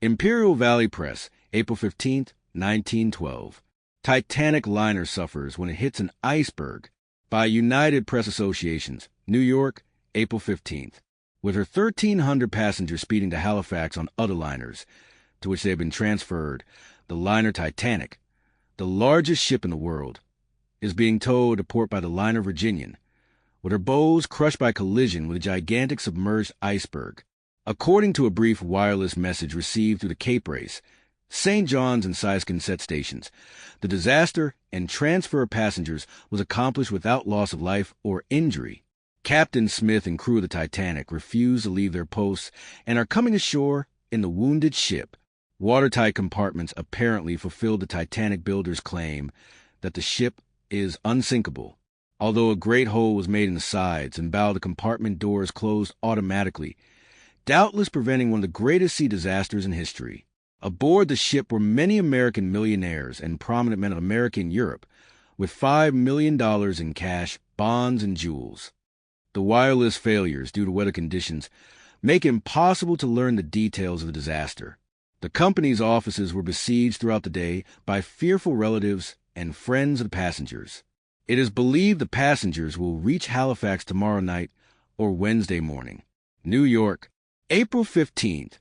Imperial Valley Press, April 15, 1912. Titanic liner suffers when it hits an iceberg. By United Press Associations, New York, April 15th. With her 1,300 passengers speeding to Halifax on other liners, to which they have been transferred, the liner Titanic, the largest ship in the world, is being towed to port by the liner Virginian, with her bows crushed by collision with a gigantic submerged iceberg. According to a brief wireless message received through the Cape Race, St. John's and Siskinset stations, the disaster and transfer of passengers was accomplished without loss of life or injury. Captain Smith and crew of the Titanic refused to leave their posts and are coming ashore in the wounded ship. Watertight compartments apparently fulfilled the Titanic builder's claim that the ship is unsinkable, although a great hole was made in the sides and bow the compartment doors closed automatically, doubtless preventing one of the greatest sea disasters in history. Aboard the ship were many American millionaires and prominent men of America and Europe, with $5 million in cash, bonds, and jewels. The wireless failures due to weather conditions make it impossible to learn the details of the disaster. The company's offices were besieged throughout the day by fearful relatives and friends of the passengers. It is believed the passengers will reach Halifax tomorrow night or Wednesday morning. New York, April 15th.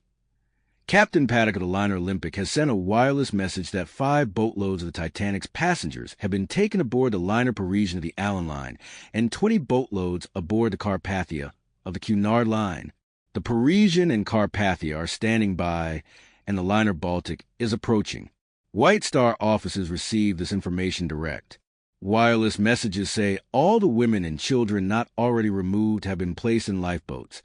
Captain Paddock of the liner Olympic has sent a wireless message that 5 boatloads of the Titanic's passengers have been taken aboard the liner Parisian of the Allen Line and 20 boatloads aboard the Carpathia of the Cunard Line. The Parisian and Carpathia are standing by, and the liner Baltic is approaching. White Star offices received this information direct. Wireless messages say all the women and children not already removed have been placed in lifeboats,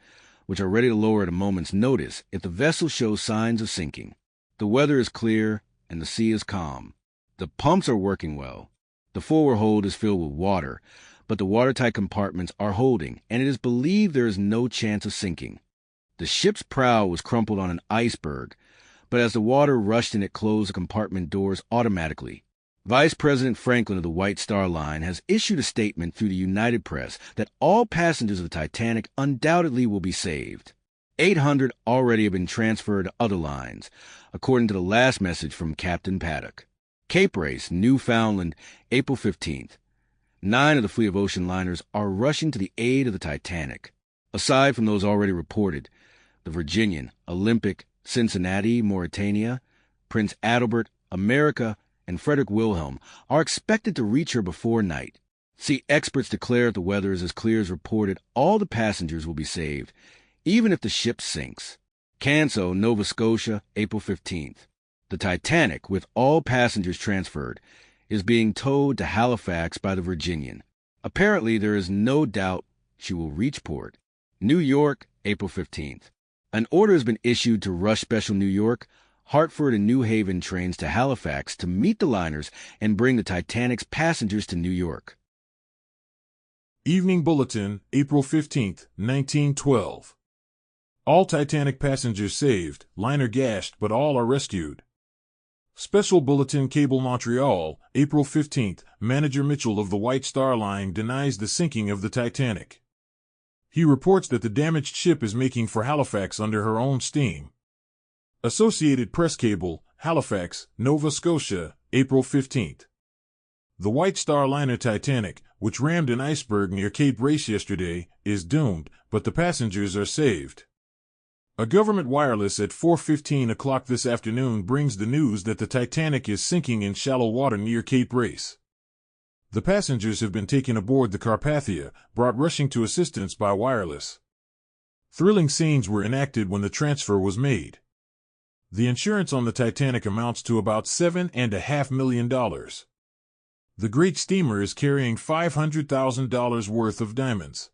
which are ready to lower at a moment's notice if the vessel shows signs of sinking. The weather is clear and the sea is calm. The pumps are working well. The forward hold is filled with water, but the watertight compartments are holding, and it is believed there is no chance of sinking. The ship's prow was crumpled on an iceberg, but as the water rushed in, it closed the compartment doors automatically. Vice President Franklin of the White Star Line has issued a statement through the United Press that all passengers of the Titanic undoubtedly will be saved. 800 already have been transferred to other lines, according to the last message from Captain Paddock. Cape Race, Newfoundland, April 15th. 9 of the fleet of ocean liners are rushing to the aid of the Titanic. Aside from those already reported, the Virginian, Olympic, Cincinnati, Mauritania, Prince Adalbert, America, and Frederick Wilhelm are expected to reach her before night. See, experts declare if the weather is as clear as reported, all the passengers will be saved, even if the ship sinks. Canso, Nova Scotia, April 15th. The Titanic, with all passengers transferred, is being towed to Halifax by the Virginian. Apparently, there is no doubt she will reach port. New York, April 15th. An order has been issued to rush Special New York, Hartford, and New Haven trains to Halifax to meet the liners and bring the Titanic's passengers to New York. Evening Bulletin, April 15, 1912. All Titanic passengers saved, liner gashed, but all are rescued. Special Bulletin Cable Montreal, April 15. Manager Mitchell of the White Star Line denies the sinking of the Titanic. He reports that the damaged ship is making for Halifax under her own steam. Associated Press Cable, Halifax, Nova Scotia, April 15. The White Star liner Titanic, which rammed an iceberg near Cape Race yesterday, is doomed, but the passengers are saved. A government wireless at 4:15 o'clock this afternoon brings the news that the Titanic is sinking in shallow water near Cape Race. The passengers have been taken aboard the Carpathia, brought rushing to assistance by wireless. Thrilling scenes were enacted when the transfer was made. The insurance on the Titanic amounts to about $7.5 million. The great steamer is carrying $500,000 worth of diamonds.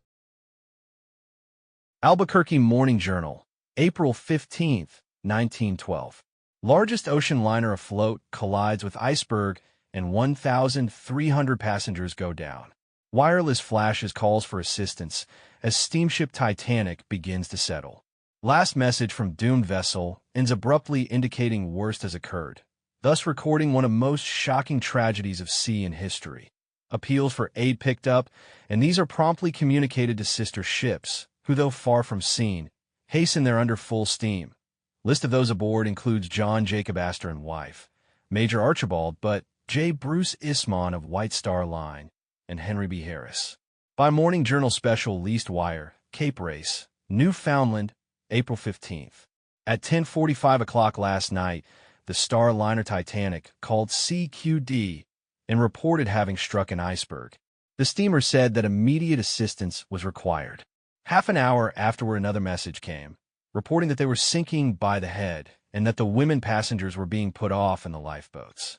Albuquerque Morning Journal, April 15, 1912. Largest ocean liner afloat collides with iceberg and 1,300 passengers go down. Wireless flashes calls for assistance as steamship Titanic begins to settle. Last message from doomed vessel ends abruptly indicating worst has occurred, thus recording one of most shocking tragedies of sea in history. Appeals for aid picked up, and these are promptly communicated to sister ships, who, though far from seen, hasten there under full steam. List of those aboard includes John Jacob Astor and wife, Major Archibald, but J. Bruce Ismond of White Star Line, and Henry B. Harris. By Morning Journal Special Leased Wire, Cape Race, Newfoundland, April 15th. At 10:45 o'clock last night, the Star liner Titanic called CQD and reported having struck an iceberg. The steamer said that immediate assistance was required. Half an hour afterward, another message came, reporting that they were sinking by the head and that the women passengers were being put off in the lifeboats.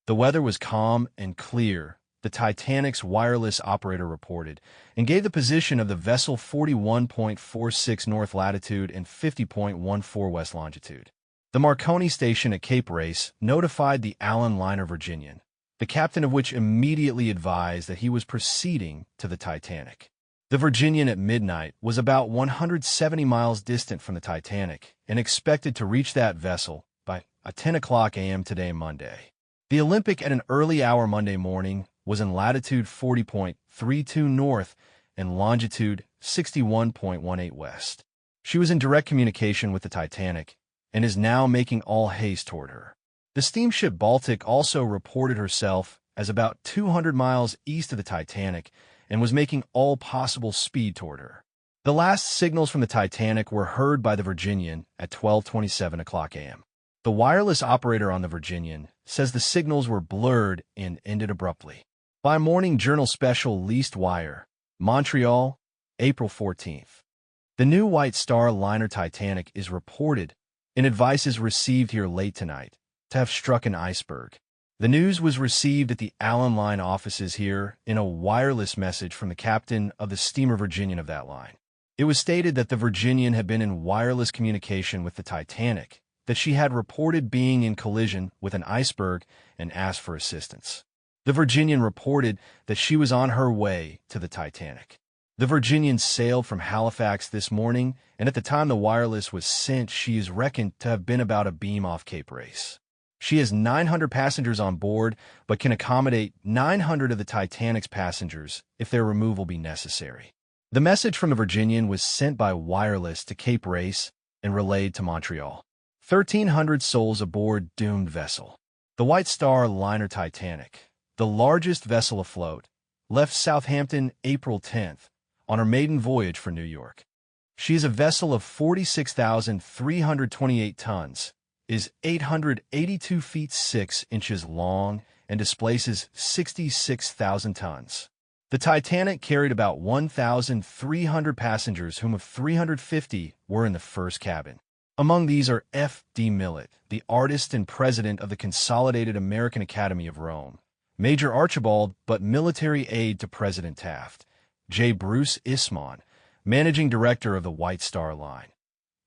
The weather was calm and clear, the Titanic's wireless operator reported, and gave the position of the vessel 41.46 north latitude and 50.14 west longitude. The Marconi station at Cape Race notified the Allen liner Virginian, the captain of which immediately advised that he was proceeding to the Titanic. The Virginian at midnight was about 170 miles distant from the Titanic and expected to reach that vessel by 10 o'clock a.m. today, Monday. The Olympic at an early hour Monday morning was in latitude 40.32 north and longitude 61.18 west. She was in direct communication with the Titanic and is now making all haste toward her. The steamship Baltic also reported herself as about 200 miles east of the Titanic and was making all possible speed toward her. The last signals from the Titanic were heard by the Virginian at 12:27 o'clock a.m. The wireless operator on the Virginian says the signals were blurred and ended abruptly. By Morning Journal Special Leased Wire, Montreal, April 14th. The new White Star liner Titanic is reported, and advice is received here late tonight, to have struck an iceberg. The news was received at the Allen Line offices here in a wireless message from the captain of the steamer Virginian of that line. It was stated that the Virginian had been in wireless communication with the Titanic, that she had reported being in collision with an iceberg and asked for assistance. The Virginian reported that she was on her way to the Titanic. The Virginian sailed from Halifax this morning, and at the time the wireless was sent, she is reckoned to have been about a beam off Cape Race. She has 900 passengers on board, but can accommodate 900 of the Titanic's passengers if their removal be necessary. The message from the Virginian was sent by wireless to Cape Race and relayed to Montreal. 1,300 souls aboard doomed vessel. The White Star liner Titanic, the largest vessel afloat, left Southampton April 10th on her maiden voyage for New York. She is a vessel of 46,328 tons, is 882 feet 6 inches long, and displaces 66,000 tons. The Titanic carried about 1,300 passengers, whom of 350 were in the first cabin. Among these are F. D. Millett, the artist and president of the Consolidated American Academy of Rome, Major Archibald, but military aide to President Taft, J. Bruce Ismond, managing director of the White Star Line,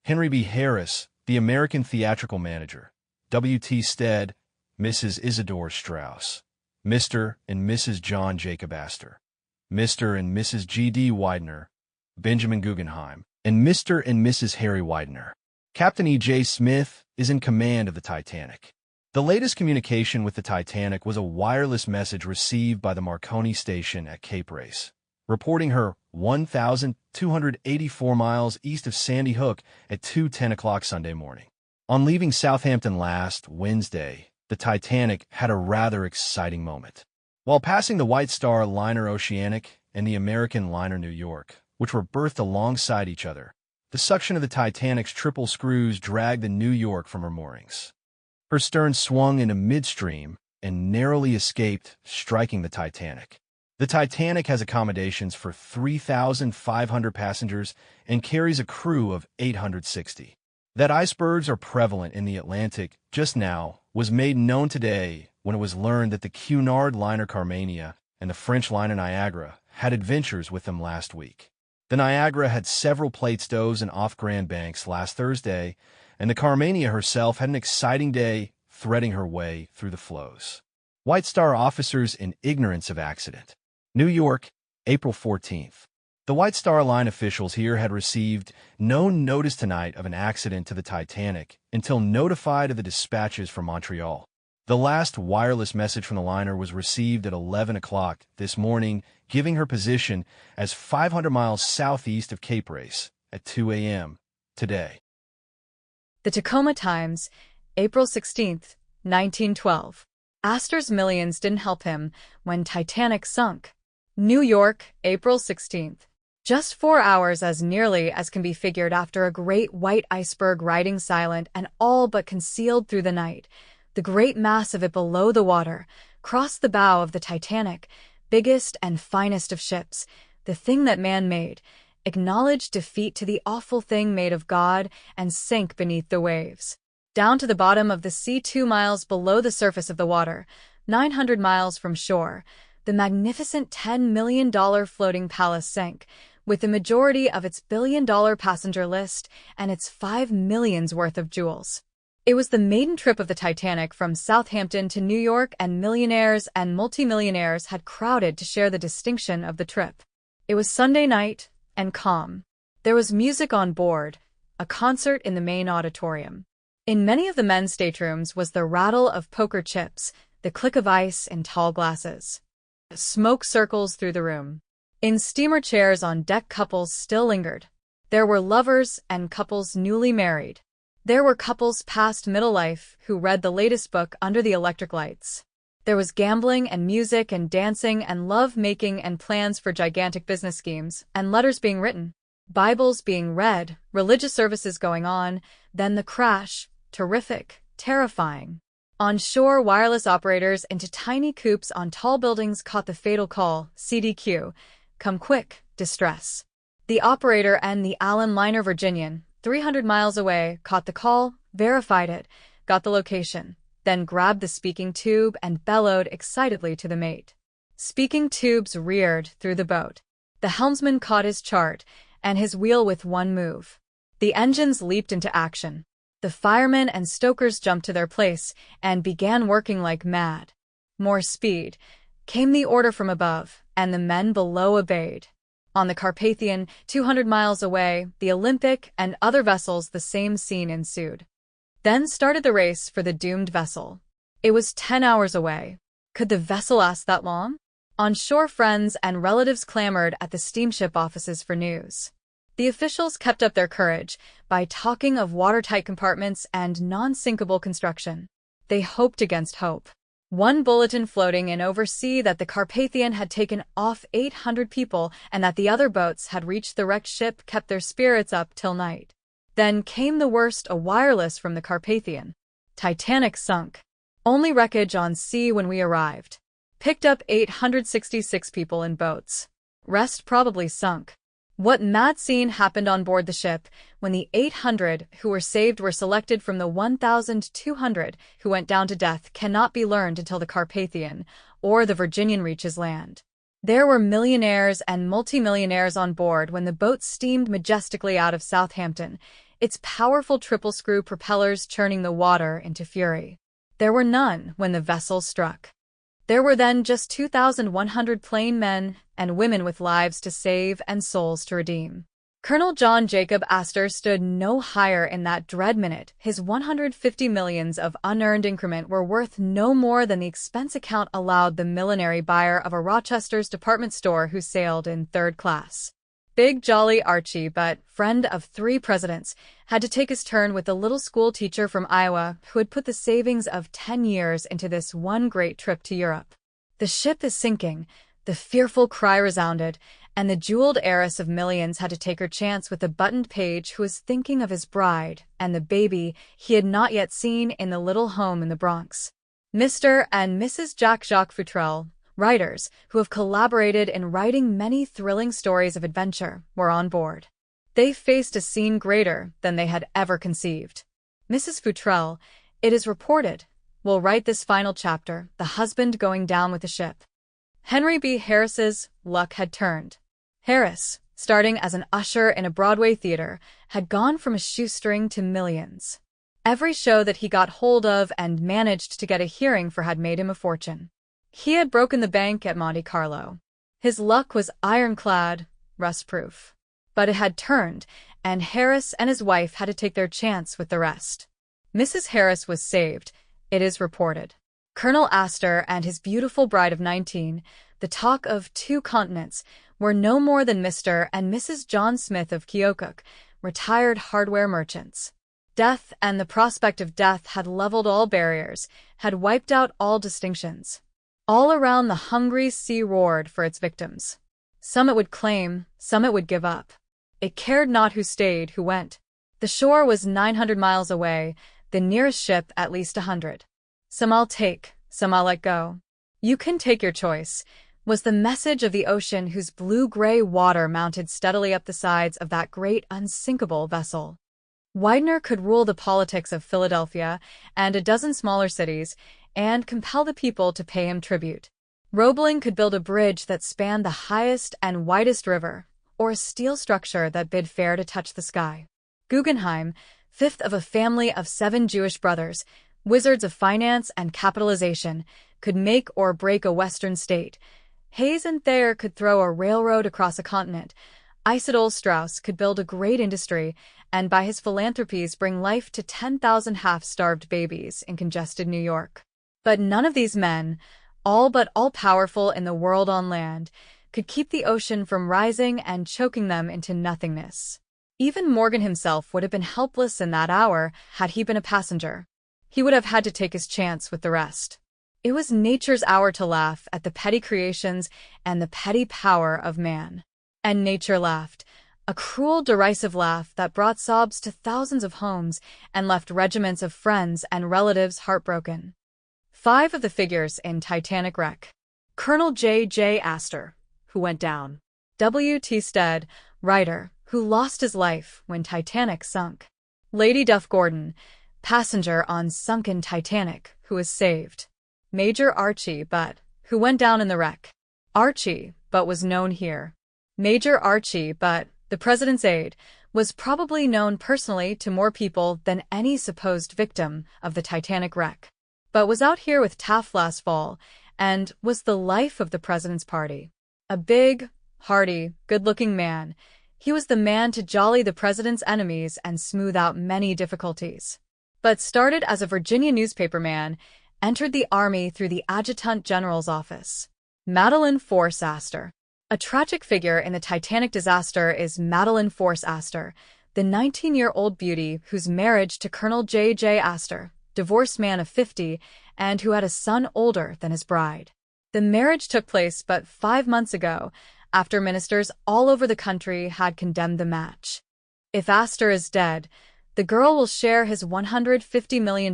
Henry B. Harris, the American theatrical manager, W. T. Stead, Mrs. Isidore Strauss, Mr. and Mrs. John Jacob Astor, Mr. and Mrs. G. D. Widener, Benjamin Guggenheim, and Mr. and Mrs. Harry Widener. Captain E. J. Smith is in command of the Titanic. The latest communication with the Titanic was a wireless message received by the Marconi station at Cape Race, reporting her 1,284 miles east of Sandy Hook at 2:10 o'clock Sunday morning. On leaving Southampton last Wednesday, the Titanic had a rather exciting moment. While passing the White Star liner Oceanic and the American liner New York, which were berthed alongside each other, the suction of the Titanic's triple screws dragged the New York from her moorings. Her stern swung into midstream and narrowly escaped striking the Titanic. The Titanic has accommodations for 3,500 passengers and carries a crew of 860. That icebergs are prevalent in the Atlantic just now was made known today when it was learned that the Cunard liner Carmania and the French liner Niagara had adventures with them last week. The Niagara had several plate stoves and off Grand Banks last Thursday, and the Carmania herself had an exciting day threading her way through the flows. White Star officers in ignorance of accident. New York, April 14th. The White Star Line officials here had received no notice tonight of an accident to the Titanic until notified of the dispatches from Montreal. The last wireless message from the liner was received at 11 o'clock this morning, giving her position as 500 miles southeast of Cape Race at 2 a.m. today. The Tacoma Times, April 16, 1912. Astor's millions didn't help him when Titanic sunk. New York, April 16. Just 4 hours as nearly as can be figured after a great white iceberg riding silent and all but concealed through the night. The great mass of it below the water crossed the bow of the Titanic, biggest and finest of ships, the thing that man made, acknowledged defeat to the awful thing made of God, and sank beneath the waves. Down to the bottom of the sea 2 miles below the surface of the water, 900 miles from shore, the magnificent $10 million floating palace sank, with the majority of its billion-dollar passenger list and its $5 millions worth of jewels. It was the maiden trip of the Titanic from Southampton to New York, and millionaires and multimillionaires had crowded to share the distinction of the trip. It was Sunday night, and calm. There was music on board, a concert in the main auditorium. In many of the men's staterooms was the rattle of poker chips, the click of ice in tall glasses. Smoke circles through the room. In steamer chairs on deck, couples still lingered. There were lovers and couples newly married. There were couples past middle life who read the latest book under the electric lights. There was gambling and music and dancing and love-making and plans for gigantic business schemes, and letters being written, Bibles being read, religious services going on, then the crash, terrific, terrifying. On shore, wireless operators into tiny coops on tall buildings caught the fatal call, CDQ, come quick, distress. The operator and the Allen liner Virginian, 300 miles away, caught the call, verified it, got the location, then grabbed the speaking tube and bellowed excitedly to the mate. Speaking tubes reared through the boat. The helmsman caught his chart and his wheel with one move. The engines leaped into action. The firemen and stokers jumped to their place and began working like mad. More speed. Came the order from above, and the men below obeyed. On the Carpathian, 200 miles away, the Olympic and other vessels, the same scene ensued. Then started the race for the doomed vessel. It was 10 hours away. Could the vessel last that long? On shore, friends and relatives clamored at the steamship offices for news. The officials kept up their courage by talking of watertight compartments and non-sinkable construction. They hoped against hope. One bulletin floating in oversea that the Carpathian had taken off 800 people and that the other boats had reached the wrecked ship kept their spirits up till night. Then came the worst, a wireless from the Carpathian. Titanic sunk. Only wreckage on sea when we arrived. Picked up 866 people in boats. Rest probably sunk. What mad scene happened on board the ship when the 800 who were saved were selected from the 1,200 who went down to death cannot be learned until the Carpathian or the Virginian reaches land. There were millionaires and multimillionaires on board when the boat steamed majestically out of Southampton, its powerful triple-screw propellers churning the water into fury. There were none when the vessel struck. There were then just 2,100 plain men and women with lives to save and souls to redeem. Colonel John Jacob Astor stood no higher in that dread minute. His 150 millions of unearned increment were worth no more than the expense account allowed the millinery buyer of a Rochester's department store who sailed in third class. Big jolly Archie, but friend of 3 presidents, had to take his turn with the little school teacher from Iowa who had put the savings of 10 years into this one great trip to Europe. The ship is sinking, the fearful cry resounded, and the jeweled heiress of millions had to take her chance with the buttoned page who was thinking of his bride and the baby he had not yet seen in the little home in the Bronx. Mr. and Mrs. Jacques Futrelle, writers who have collaborated in writing many thrilling stories of adventure, were on board. They faced a scene greater than they had ever conceived. Mrs. Futrelle, it is reported, will write this final chapter, the husband going down with the ship. Henry B. Harris's luck had turned. Harris, starting as an usher in a Broadway theater, had gone from a shoestring to millions. Every show that he got hold of and managed to get a hearing for had made him a fortune. He had broken the bank at Monte Carlo. His luck was ironclad, rust-proof. But it had turned, and Harris and his wife had to take their chance with the rest. Mrs. Harris was saved, it is reported. Colonel Astor and his beautiful bride of 19, the talk of 2 continents, were no more than Mr. and Mrs. John Smith of Keokuk, retired hardware merchants. Death and the prospect of death had leveled all barriers, had wiped out all distinctions. All around the hungry sea roared for its victims. Some it would claim, some it would give up. It cared not who stayed, who went. The shore was 900 miles away, the nearest ship at least 100. Some I'll take, some I'll let go. You can take your choice, was the message of the ocean whose blue-gray water mounted steadily up the sides of that great unsinkable vessel. Widener could rule the politics of Philadelphia and a dozen smaller cities and compel the people to pay him tribute. Roebling could build a bridge that spanned the highest and widest river, or a steel structure that bid fair to touch the sky. Guggenheim, fifth of a family of 7 Jewish brothers, wizards of finance and capitalization, could make or break a western state. Hayes and Thayer could throw a railroad across a continent. Isidore Straus could build a great industry and by his philanthropies bring life to 10,000 half-starved babies in congested New York. But none of these men, all but all-powerful in the world on land, could keep the ocean from rising and choking them into nothingness. Even Morgan himself would have been helpless in that hour had he been a passenger. He would have had to take his chance with the rest. It was nature's hour to laugh at the petty creations and the petty power of man. And nature laughed, a cruel, derisive laugh that brought sobs to thousands of homes and left regiments of friends and relatives heartbroken. 5 of the figures in Titanic wreck. Colonel J. Astor, who went down. W. T. Stead, writer, who lost his life when Titanic sunk. Lady Duff Gordon, passenger on sunken Titanic, who was saved. Major Archie Butt, who went down in the wreck. Archie Butt was known here. Major Archie Butt, the president's aide, was probably known personally to more people than any supposed victim of the Titanic wreck. Butt was out here with Taft last fall and was the life of the president's party. A big, hearty, good-looking man, he was the man to jolly the president's enemies and smooth out many difficulties. Butt started as a Virginia newspaperman, entered the Army through the Adjutant General's office. Madeline Force Astor. A tragic figure in the Titanic disaster is Madeline Force Astor, the 19-year-old beauty whose marriage to Colonel J. Astor, divorced man of 50, and who had a son older than his bride. The marriage took place but 5 months ago, after ministers all over the country had condemned the match. If Astor is dead, the girl will share his $150 million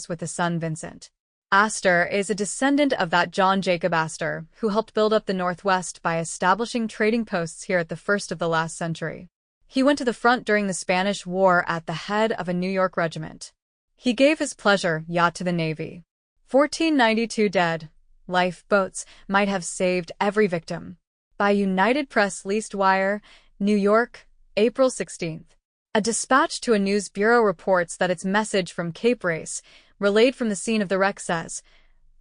with the son Vincent. Astor is a descendant of that John Jacob Astor, who helped build up the Northwest by establishing trading posts here at the first of the last century. He went to the front during the Spanish War at the head of a New York regiment. He gave his pleasure yacht to the Navy. 1492 dead. Lifeboats might have saved every victim. By United Press leased wire, New York, April 16th. A dispatch to a news bureau reports that its message from Cape Race, relayed from the scene of the wreck, says,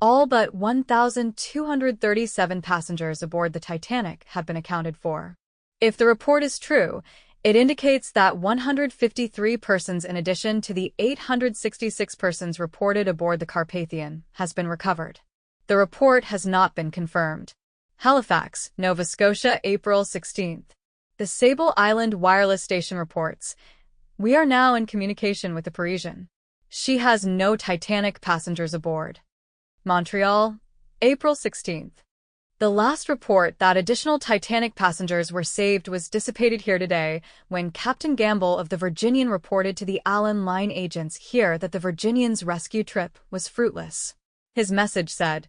all but 1,237 passengers aboard the Titanic have been accounted for. If the report is true, it indicates that 153 persons in addition to the 866 persons reported aboard the Carpathian has been recovered. The report has not been confirmed. Halifax, Nova Scotia, April 16th. The Sable Island wireless station reports, we are now in communication with the Parisian. She has no Titanic passengers aboard. Montreal, April 16th. The last report that additional Titanic passengers were saved was dissipated here today when Captain Gamble of the Virginian reported to the Allen Line agents here that the Virginian's rescue trip was fruitless. His message said,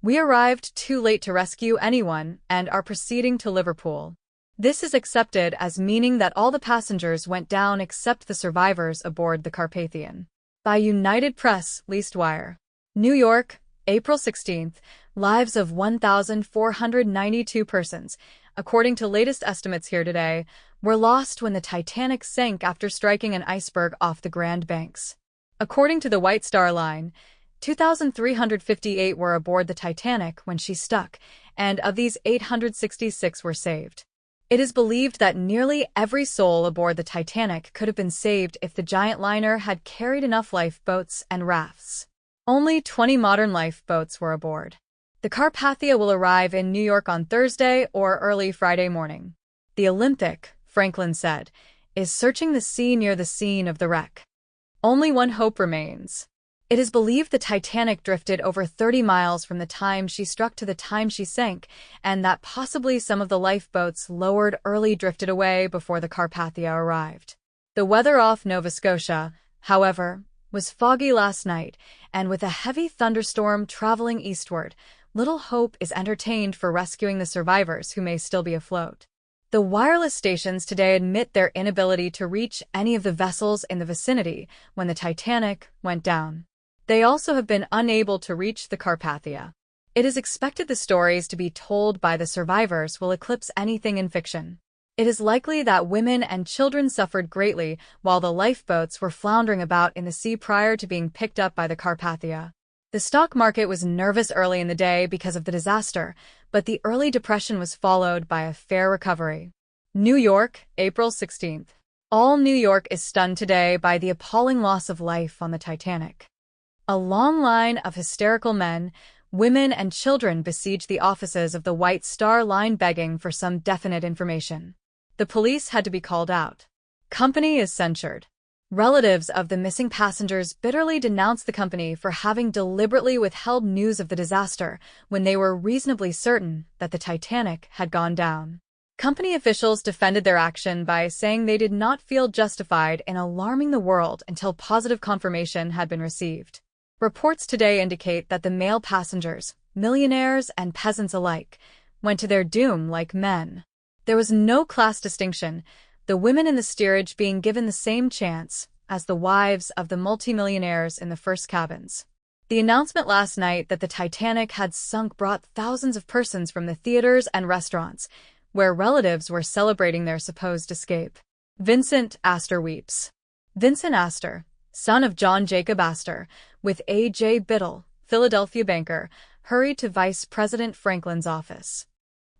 we arrived too late to rescue anyone and are proceeding to Liverpool. This is accepted as meaning that all the passengers went down except the survivors aboard the Carpathian. By United Press leased wire. New York, April 16th. Lives of 1,492 persons, according to latest estimates here today, were lost when the Titanic sank after striking an iceberg off the Grand Banks. According to the White Star Line, 2,358 were aboard the Titanic when she stuck, and of these 866 were saved. It is believed that nearly every soul aboard the Titanic could have been saved if the giant liner had carried enough lifeboats and rafts. Only 20 modern lifeboats were aboard. The Carpathia will arrive in New York on Thursday or early Friday morning. The Olympic, Franklin said, is searching the sea near the scene of the wreck. Only one hope remains. It is believed the Titanic drifted over 30 miles from the time she struck to the time she sank, and that possibly some of the lifeboats lowered early drifted away before the Carpathia arrived. The weather off Nova Scotia, however, was foggy last night, and with a heavy thunderstorm traveling eastward, little hope is entertained for rescuing the survivors who may still be afloat. The wireless stations today admit their inability to reach any of the vessels in the vicinity when the Titanic went down. They also have been unable to reach the Carpathia. It is expected the stories to be told by the survivors will eclipse anything in fiction. It is likely that women and children suffered greatly while the lifeboats were floundering about in the sea prior to being picked up by the Carpathia. The stock market was nervous early in the day because of the disaster, but the early depression was followed by a fair recovery. New York, April 16th. All New York is stunned today by the appalling loss of life on the Titanic. A long line of hysterical men, women, and children besieged the offices of the White Star Line begging for some definite information. The police had to be called out. Company is censured. Relatives of the missing passengers bitterly denounced the company for having deliberately withheld news of the disaster when they were reasonably certain that the Titanic had gone down. Company officials defended their action by saying they did not feel justified in alarming the world until positive confirmation had been received. Reports today indicate that the male passengers, millionaires and peasants alike, went to their doom like men. There was no class distinction, the women in the steerage being given the same chance as the wives of the multimillionaires in the first cabins. The announcement last night that the Titanic had sunk brought thousands of persons from the theaters and restaurants, where relatives were celebrating their supposed escape. Vincent Astor weeps. Vincent Astor, son of John Jacob Astor, with A.J. Biddle, Philadelphia banker, hurried to Vice President Franklin's office.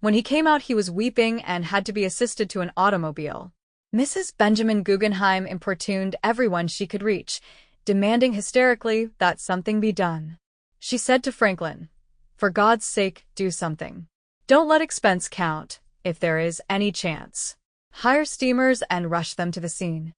When he came out, he was weeping and had to be assisted to an automobile. Mrs. Benjamin Guggenheim importuned everyone she could reach, demanding hysterically that something be done. She said to Franklin, "For God's sake, do something. Don't let expense count, if there is any chance. Hire steamers and rush them to the scene."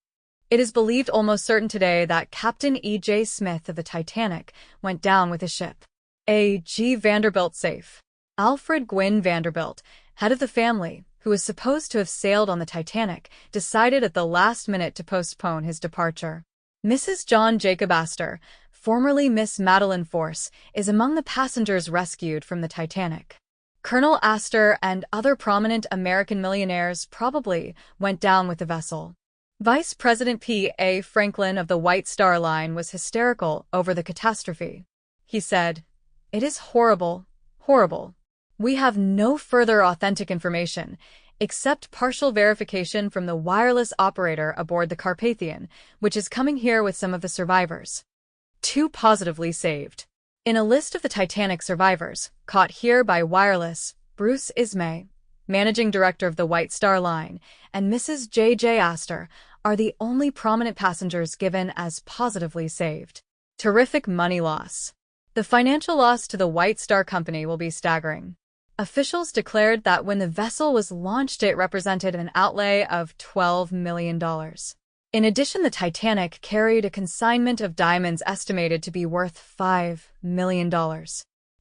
It is believed almost certain today that Captain E.J. Smith of the Titanic went down with his ship. A. G. Vanderbilt safe. Alfred Gwynne Vanderbilt, head of the family, who was supposed to have sailed on the Titanic, decided at the last minute to postpone his departure. Mrs. John Jacob Astor, formerly Miss Madeline Force, is among the passengers rescued from the Titanic. Colonel Astor and other prominent American millionaires probably went down with the vessel. Vice President P. A. Franklin of the White Star Line was hysterical over the catastrophe. He said, "It is horrible, horrible. We have no further authentic information, except partial verification from the wireless operator aboard the Carpathian, which is coming here with some of the survivors." 2 positively saved. In a list of the Titanic survivors, caught here by wireless, Bruce Ismay, managing director of the White Star Line, and Mrs. J.J. Astor are the only prominent passengers given as positively saved. Terrific money loss. The financial loss to the White Star Company will be staggering. Officials declared that when the vessel was launched, it represented an outlay of $12 million. In addition, the Titanic carried a consignment of diamonds estimated to be worth $5 million.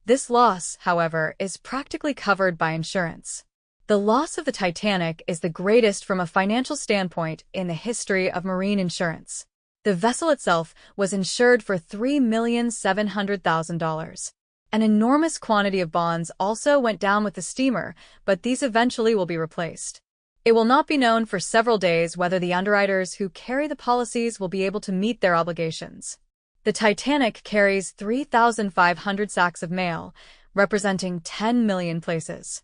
This loss, however, is practically covered by insurance. The loss of the Titanic is the greatest from a financial standpoint in the history of marine insurance. The vessel itself was insured for $3,700,000. An enormous quantity of bonds also went down with the steamer, but these eventually will be replaced. It will not be known for several days whether the underwriters who carry the policies will be able to meet their obligations. The Titanic carries 3,500 sacks of mail, representing 10 million places.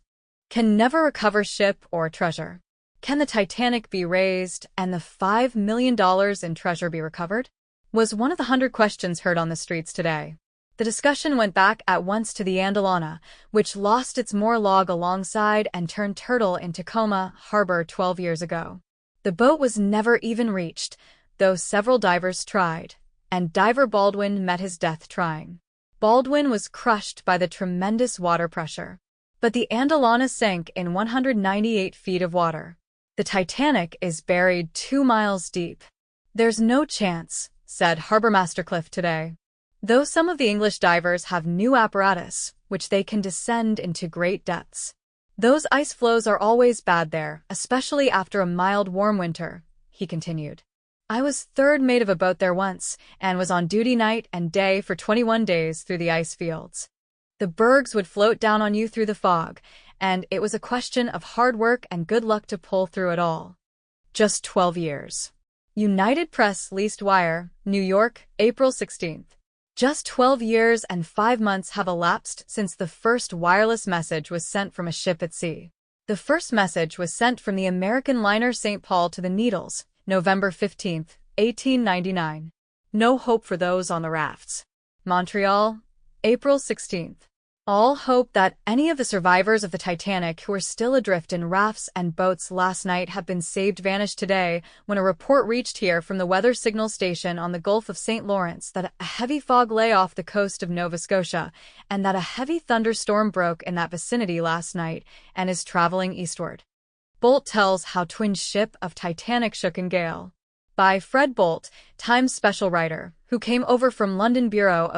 Can never recover ship or treasure. Can the Titanic be raised and the $5 million in treasure be recovered? Was one of the 100 questions heard on the streets today. The discussion went back at once to the Andalana, which lost its moor log alongside and turned turtle in Tacoma Harbor 12 years ago. The boat was never even reached, though several divers tried, and diver Baldwin met his death trying. Baldwin was crushed by the tremendous water pressure. But the Andalana sank in 198 feet of water. The Titanic is buried 2 miles deep. There's no chance, said Harbourmaster Cliff today. Though some of the English divers have new apparatus, which they can descend into great depths. Those ice floes are always bad there, especially after a mild warm winter, he continued. I was third mate of a boat there once, and was on duty night and day for 21 days through the ice fields. The bergs would float down on you through the fog, and it was a question of hard work and good luck to pull through it all. Just 12 years. United Press leased wire, New York, April 16th. Just 12 years and 5 months have elapsed since the first wireless message was sent from a ship at sea. The first message was sent from the American liner St. Paul to the Needles, November 15, 1899. No hope for those on the rafts. Montreal, April 16th. All hope that any of the survivors of the Titanic who are still adrift in rafts and boats last night have been saved vanished today when a report reached here from the weather signal station on the Gulf of St. Lawrence that a heavy fog lay off the coast of Nova Scotia and that a heavy thunderstorm broke in that vicinity last night and is traveling eastward. Bolt tells how twin ship of Titanic shook in gale. By Fred Bolt, Times special writer, who came over from London Bureau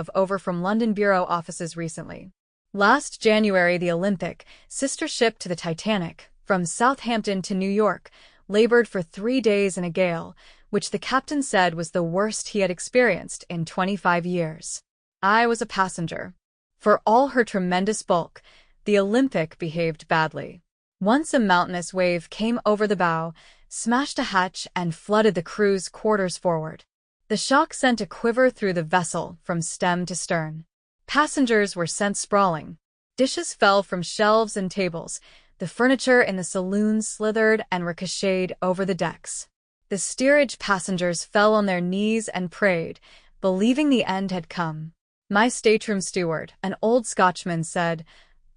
offices recently. Last January, the Olympic, sister ship to the Titanic, from Southampton to New York, labored for 3 days in a gale, which the captain said was the worst he had experienced in 25 years. I was a passenger. For all her tremendous bulk, the Olympic behaved badly. Once a mountainous wave came over the bow, smashed a hatch, and flooded the crew's quarters forward. The shock sent a quiver through the vessel from stem to stern. Passengers were sent sprawling. Dishes fell from shelves and tables. The furniture in the saloon slithered and ricocheted over the decks. The steerage passengers fell on their knees and prayed, believing the end had come. My stateroom steward, an old Scotchman, said,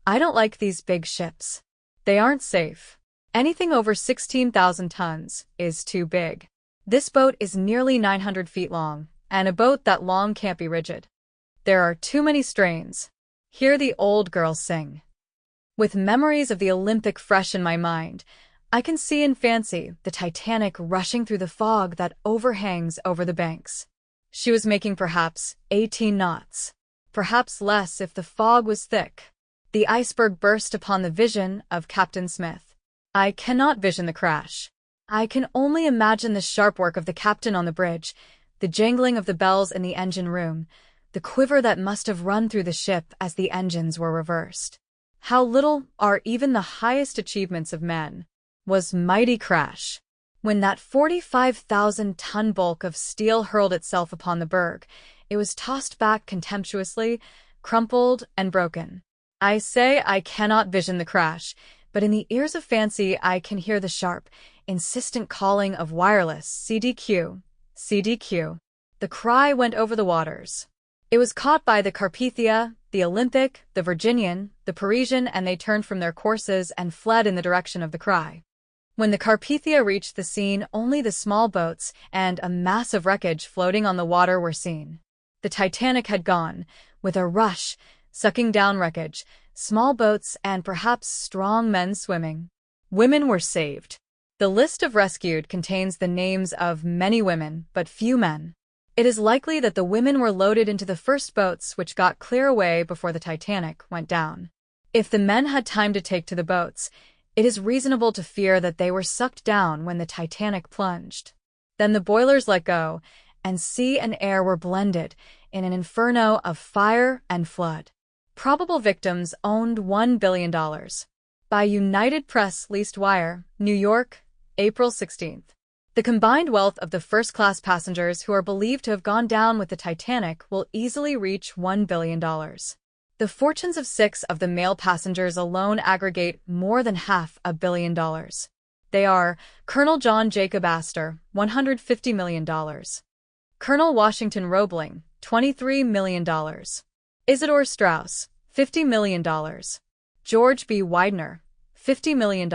"I don't like these big ships. They aren't safe. Anything over 16,000 tons is too big. This boat is nearly 900 feet long, and a boat that long can't be rigid. There are too many strains." Hear the old girl sing. With memories of the Olympic fresh in my mind, I can see in fancy the Titanic rushing through the fog that overhangs over the banks. She was making perhaps 18 knots, perhaps less if the fog was thick. The iceberg burst upon the vision of Captain Smith. I cannot vision the crash. I can only imagine the sharp work of the captain on the bridge, the jangling of the bells in the engine room, the quiver that must have run through the ship as the engines were reversed. How little are even the highest achievements of men. Was mighty crash. When that 45,000-ton bulk of steel hurled itself upon the berg, it was tossed back contemptuously, crumpled and broken. I say I cannot vision the crash, but in the ears of fancy I can hear the sharp, insistent calling of wireless CDQ, CDQ. The cry went over the waters. It was caught by the Carpathia, the Olympic, the Virginian, the Parisian, and they turned from their courses and fled in the direction of the cry. When the Carpathia reached the scene, only the small boats and a mass of wreckage floating on the water were seen. The Titanic had gone, with a rush, sucking down wreckage, small boats, and perhaps strong men swimming. Women were saved. The list of rescued contains the names of many women, but few men. It is likely that the women were loaded into the first boats which got clear away before the Titanic went down. If the men had time to take to the boats, it is reasonable to fear that they were sucked down when the Titanic plunged. Then the boilers let go, and sea and air were blended in an inferno of fire and flood. Probable victims owned $1 billion. By United Press leased wire, New York, April 16th. The combined wealth of the first-class passengers who are believed to have gone down with the Titanic will easily reach $1 billion. The fortunes of 6 of the male passengers alone aggregate more than $500 million. They are Colonel John Jacob Astor, $150 million. Colonel Washington Roebling, $23 million. Isidor Straus, $50 million. George B. Widener, $50 million.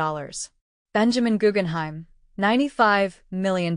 Benjamin Guggenheim, $95 million.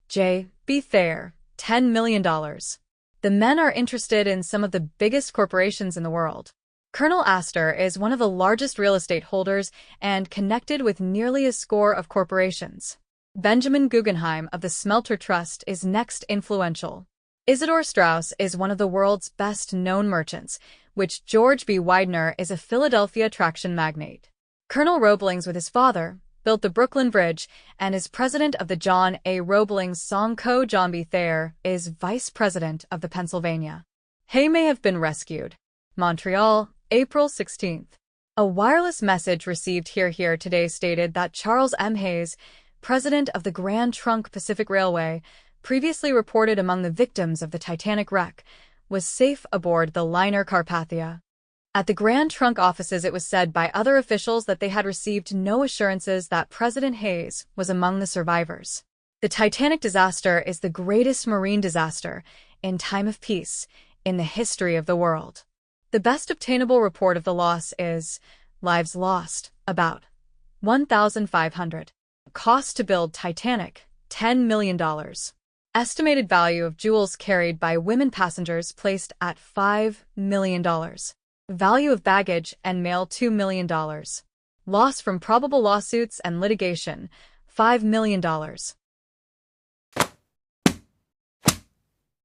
J. B. Thayer, $10 million. The men are interested in some of the biggest corporations in the world. Colonel Astor is one of the largest real estate holders and connected with nearly a score of corporations. Benjamin Guggenheim of the Smelter Trust is next influential. Isidor Straus is one of the world's best-known merchants, which George B. Widener is a Philadelphia traction magnate. Colonel Roeblings with his father built the Brooklyn Bridge and is president of the John A. Roeblings Song Co. John B. Thayer is vice president of the Pennsylvania. Hay may have been rescued. Montreal, April 16th. A wireless message received here today stated that Charles M. Hayes, president of the Grand Trunk Pacific Railway, previously reported among the victims of the Titanic wreck, was safe aboard the liner Carpathia. At the Grand Trunk offices, it was said by other officials that they had received no assurances that President Hayes was among the survivors. The Titanic disaster is the greatest marine disaster in time of peace in the history of the world. The best obtainable report of the loss is lives lost, about 1,500. Cost to build Titanic, $10 million. Estimated value of jewels carried by women passengers placed at $5 million. Value of baggage and mail $2 million. Loss from probable lawsuits and litigation, $5 million.